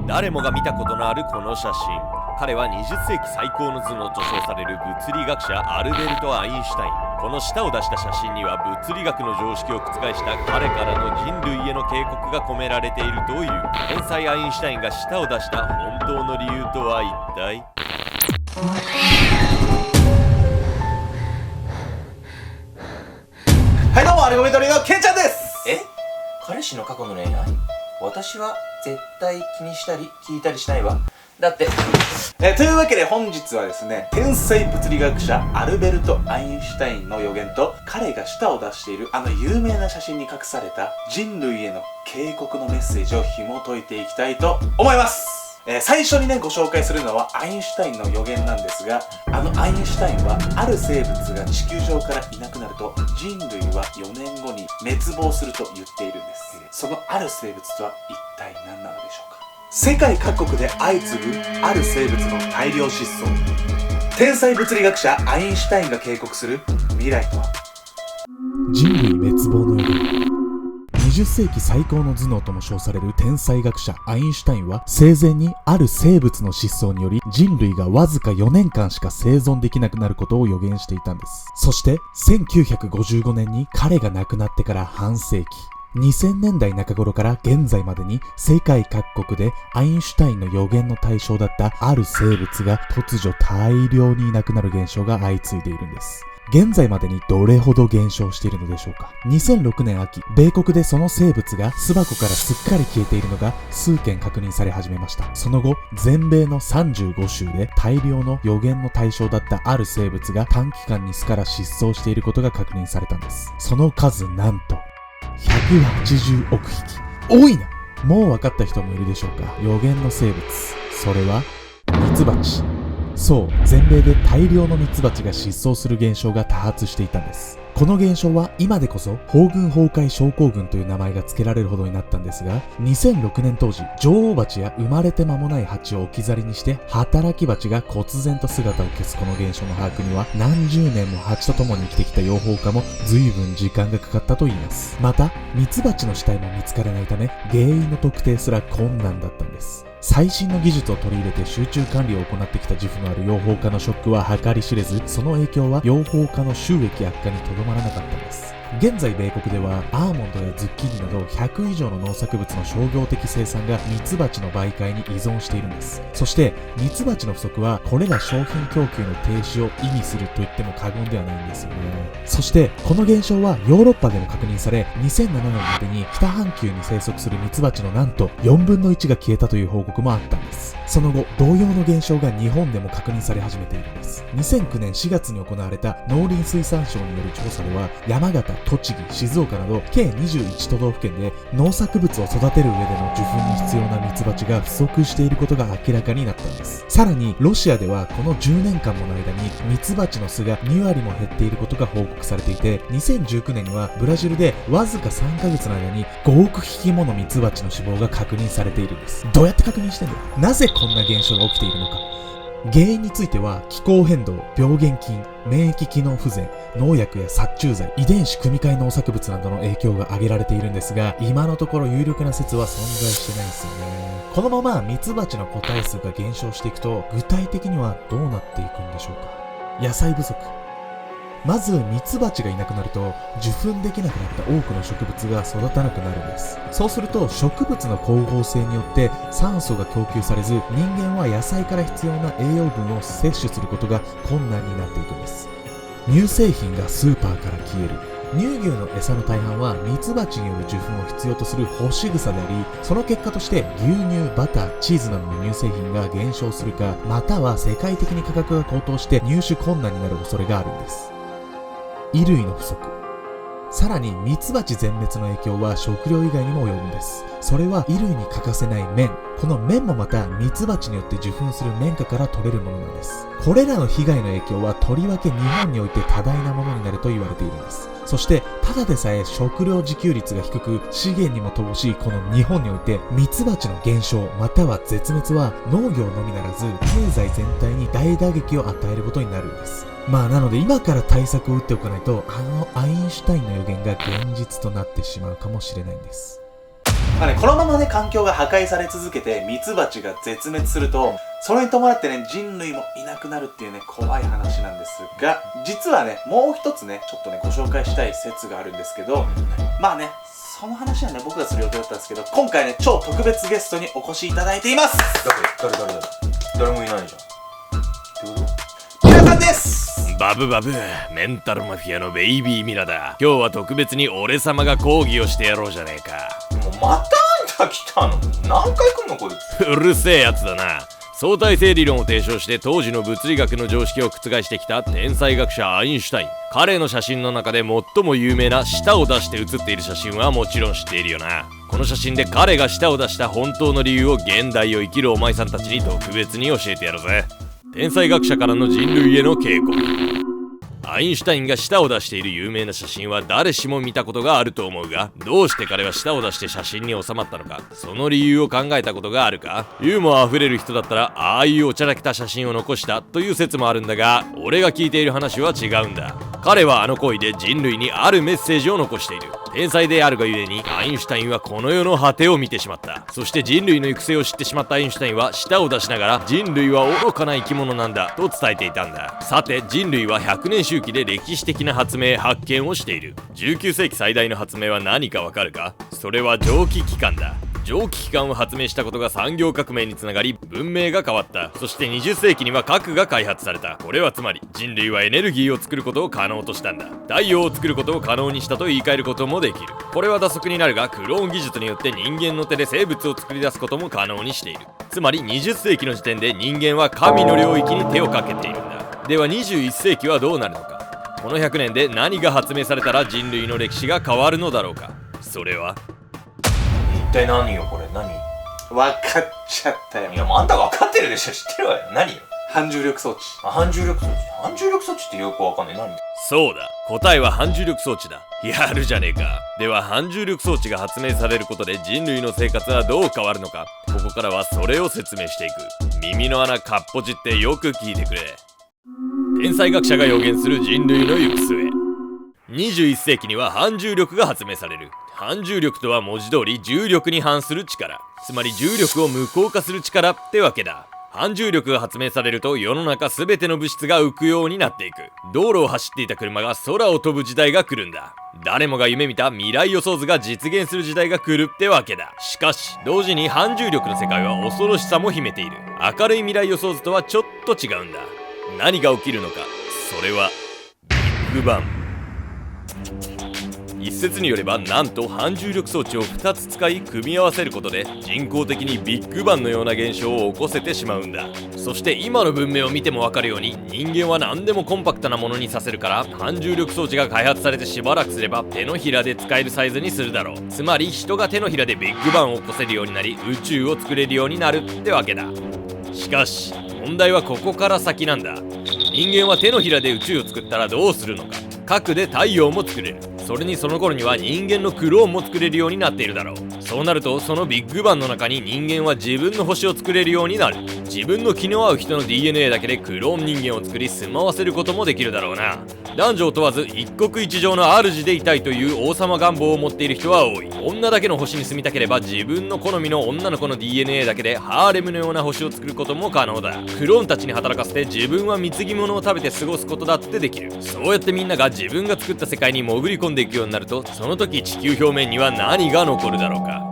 誰もが見たことのあるこの写真。彼は20世紀最高の頭脳と称される物理学者アルベルト・アインシュタイン。この舌を出した写真には物理学の常識を覆した彼からの人類への警告が込められているという。天才アインシュタインが舌を出した本当の理由とは一体？はい、どうもアルゴメトリのケンちゃんです。彼氏の過去の恋愛？私は絶対気にしたり聞いたりしないわ。だってというわけで本日はですね、天才物理学者アルベルト・アインシュタインの予言と彼が舌を出しているあの有名な写真に隠された人類への警告のメッセージを紐解いていきたいと思います。最初にねご紹介するのはアインシュタインの予言なんですが、あのアインシュタインはある生物が地球上からいなくなると人類は4年後に滅亡すると言っているんです。そのある生物とは一体何なのでしょうか。世界各国で相次ぐある生物の大量失踪。天才物理学者アインシュタインが警告する未来とは。人類滅亡の予言。20世紀最高の頭脳とも称される天才学者アインシュタインは生前にある生物の失踪により人類がわずか4年間しか生存できなくなることを予言していたんです。そして1955年に彼が亡くなってから半世紀、2000年代中頃から現在までに世界各国でアインシュタインの予言の対象だったある生物が突如大量にいなくなる現象が相次いでいるんです。現在までにどれほど減少しているのでしょうか。2006年秋、米国でその生物が巣箱からすっかり消えているのが数件確認され始めました。その後、全米の35州で大量の予言の対象だったある生物が短期間に巣から失踪していることが確認されたんです。その数なんと180億匹。多いな。もう分かった人もいるでしょうか。予言の生物、それはミツバチ。そう、全米で大量のミツバチが失踪する現象が多発していたんです。この現象は今でこそ胞群崩壊症候群という名前が付けられるほどになったんですが、2006年当時、女王蜂や生まれて間もない蜂を置き去りにして働き蜂が忽然と姿を消すこの現象の把握には何十年も蜂と共に生きてきた養蜂家も随分時間がかかったといいます。また、ミツバチの死体も見つからないため原因の特定すら困難だったんです。最新の技術を取り入れて集中管理を行ってきた自負のある養蜂家のショックは計り知れず、その影響は養蜂家の収益悪化にとどまらなかったんです。現在米国ではアーモンドやズッキーニなど100以上の農作物の商業的生産がミツバチの媒介に依存しているんです。そしてミツバチの不足はこれら商品供給の停止を意味すると言っても過言ではないんですよね。そしてこの現象はヨーロッパでも確認され、2007年までに北半球に生息するミツバチのなんと4分の1が消えたという報告もあったんです。その後、同様の現象が日本でも確認され始めているんです。2009年4月に行われた農林水産省による調査では、山形、栃木、静岡など計21都道府県で農作物を育てる上での受粉に必要なミツバチが不足していることが明らかになったんです。さらにロシアではこの10年間もの間にミツバチの巣が2割も減っていることが報告されていて、2019年にはブラジルでわずか3ヶ月の間に5億匹ものミツバチの死亡が確認されているんです。どうやって確認してんだよ。なぜこんな現象が起きているのか。原因については気候変動、病原菌、免疫機能不全、農薬や殺虫剤、遺伝子組み換え農作物などの影響が挙げられているんですが、今のところ有力な説は存在してないんですよね。このままミツバチの個体数が減少していくと、具体的にはどうなっていくんでしょうか。野菜不足。まずミツバチがいなくなると受粉できなくなった多くの植物が育たなくなるんです。そうすると植物の光合成によって酸素が供給されず、人間は野菜から必要な栄養分を摂取することが困難になっていくんです。乳製品がスーパーから消える。乳牛の餌の大半はミツバチによる受粉を必要とする干し草であり、その結果として牛乳、バター、チーズなどの乳製品が減少するか、または世界的に価格が高騰して入手困難になる恐れがあるんです。衣類の不足。さらにミツバチ全滅の影響は食料以外にも及ぶんです。それは衣類に欠かせない綿。この綿もまたミツバチによって受粉する綿花から取れるものなんです。これらの被害の影響はとりわけ日本において多大なものになると言われているんです。そしてただでさえ食料自給率が低く資源にも乏しいこの日本において、ミツバチの減少または絶滅は農業のみならず経済全体に大打撃を与えることになるんです。なので今から対策を打っておかないと、アインシュタインの予言が現実となってしまうかもしれないんです。このままね環境が破壊され続けてミツバチが絶滅すると、それに伴ってね人類もいなくなるっていうね怖い話なんですが、実はねもう一つねちょっとねご紹介したい説があるんですけど、まあねその話はね僕がする予定だったんですけど、今回ね超特別ゲストにお越しいただいています。誰もいないじゃん。どういうこ皆さんです。バブバブ、メンタルマフィアのベイビーミラだ。今日は特別に俺様が講義をしてやろうじゃねえか。と？もうまたあんた来たの？何回来んのこいつ。うるせえやつだな。相対性理論を提唱して当時の物理学の常識を覆してきた天才学者アインシュタイン。彼の写真の中で最も有名な舌を出して写っている写真はもちろん知っているよな。この写真で彼が舌を出した本当の理由を現代を生きるお前さんたちに特別に教えてやるぜ。天才学者からの人類への警告。アインシュタインが舌を出している有名な写真は誰しも見たことがあると思うが、どうして彼は舌を出して写真に収まったのか、その理由を考えたことがあるか。ユーモアあふれる人だったらああいうおちゃらけた写真を残したという説もあるんだが、俺が聞いている話は違うんだ。彼はあの行為で人類にあるメッセージを残している。天才であるがゆえにアインシュタインはこの世の果てを見てしまった。そして人類の行く末を知ってしまったアインシュタインは舌を出しながら人類は愚かな生き物なんだと伝えていたんだ。さて人類は100年周期で歴史的な発明発見をしている。19世紀最大の発明は何かわかるか？それは蒸気機関だ。蒸気機関を発明したことが産業革命につながり文明が変わった。そして20世紀には核が開発された。これはつまり人類はエネルギーを作ることを可能としたんだ。太陽を作ることを可能にしたと言い換えることもできる。これは打足になるがクローン技術によって人間の手で生物を作り出すことも可能にしている。つまり20世紀の時点で人間は神の領域に手をかけているんだ。では21世紀はどうなるのか。この100年で何が発明されたら人類の歴史が変わるのだろうか。それは一体何よこれ？何？わかっちゃったよ。いやもうあんた分かってるでしょ。知ってるわよ。何よ？反重力装置。反重力装置。反重力装置ってよくわかんない。何？そうだ、答えは反重力装置だ。やるじゃねえか。では反重力装置が発明されることで人類の生活はどう変わるのか。ここからはそれを説明していく。耳の穴かっぽじってよく聞いてくれ。天才学者が予言する人類の行く末。21世紀には反重力が発明される。反重力とは文字通り重力に反する力、つまり重力を無効化する力ってわけだ。反重力が発明されると世の中すべての物質が浮くようになっていく。道路を走っていた車が空を飛ぶ時代が来るんだ。誰もが夢見た未来予想図が実現する時代が来るってわけだ。しかし同時に反重力の世界は恐ろしさも秘めている。明るい未来予想図とはちょっと違うんだ。何が起きるのか、それはビッグバン。一説によればなんと反重力装置を2つ使い組み合わせることで人工的にビッグバンのような現象を起こせてしまうんだ。そして今の文明を見ても分かるように人間は何でもコンパクトなものにさせるから、反重力装置が開発されてしばらくすれば手のひらで使えるサイズにするだろう。つまり人が手のひらでビッグバンを起こせるようになり宇宙を作れるようになるってわけだ。しかし問題はここから先なんだ。人間は手のひらで宇宙を作ったらどうするのか。核で太陽も作れる。それにその頃には人間のクローンも作れるようになっているだろう。そうなるとそのビッグバンの中に人間は自分の星を作れるようになる。自分の気の合う人の DNA だけでクローン人間を作り住まわせることもできるだろうな。男女を問わず一国一城の主でいたいという王様願望を持っている人は多い。女だけの星に住みたければ自分の好みの女の子の DNA だけでハーレムのような星を作ることも可能だ。クローンたちに働かせて自分は貢ぎ物を食べて過ごすことだってできる。そうやってみんなが自分が作った世界に潜り込んでいくようになると、その時地球表面には何が残るだろうか。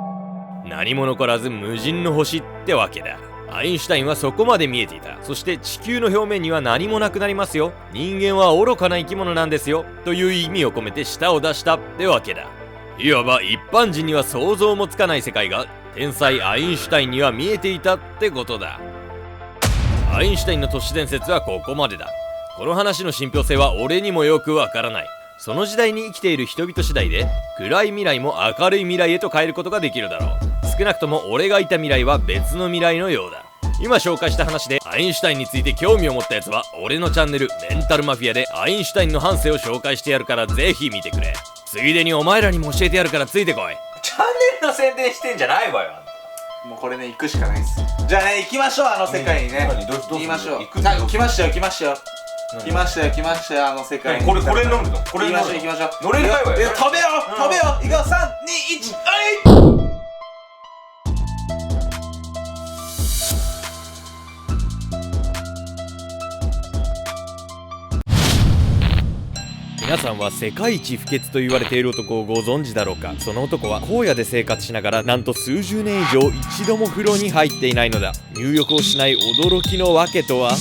何も残らず無人の星ってわけだ。アインシュタインはそこまで見えていた。そして地球の表面には何もなくなりますよ、人間は愚かな生き物なんですよという意味を込めて舌を出したってわけだ。いわば一般人には想像もつかない世界が天才アインシュタインには見えていたってことだ。アインシュタインの都市伝説はここまでだ。この話の信憑性は俺にもよくわからない。その時代に生きている人々次第で暗い未来も明るい未来へと変えることができるだろう。少なくとも俺がいた未来は別の未来のようだ。今紹介した話でアインシュタインについて興味を持ったやつは俺のチャンネルメンタルマフィアでアインシュタインの半生を紹介してやるからぜひ見てくれ。ついでにお前らにも教えてやるからついてこい。チャンネルの宣伝してんじゃないわよ。もうこれね行くしかないっす。じゃあね行きましょう、あの世界にね。行きましょう。来ましたよ来ましたよ来ましたよ来ましたよ、あの世界に。これ乗るの？これ行きましょう行きましょう。乗れるかいわよ。飛べよ飛べよ。いくよ3、2、1、はい。皆さんは世界一不潔と言われている男をご存知だろうか。その男は荒野で生活しながらなんと数十年以上一度も風呂に入っていないのだ。入浴をしない驚きの訳とは。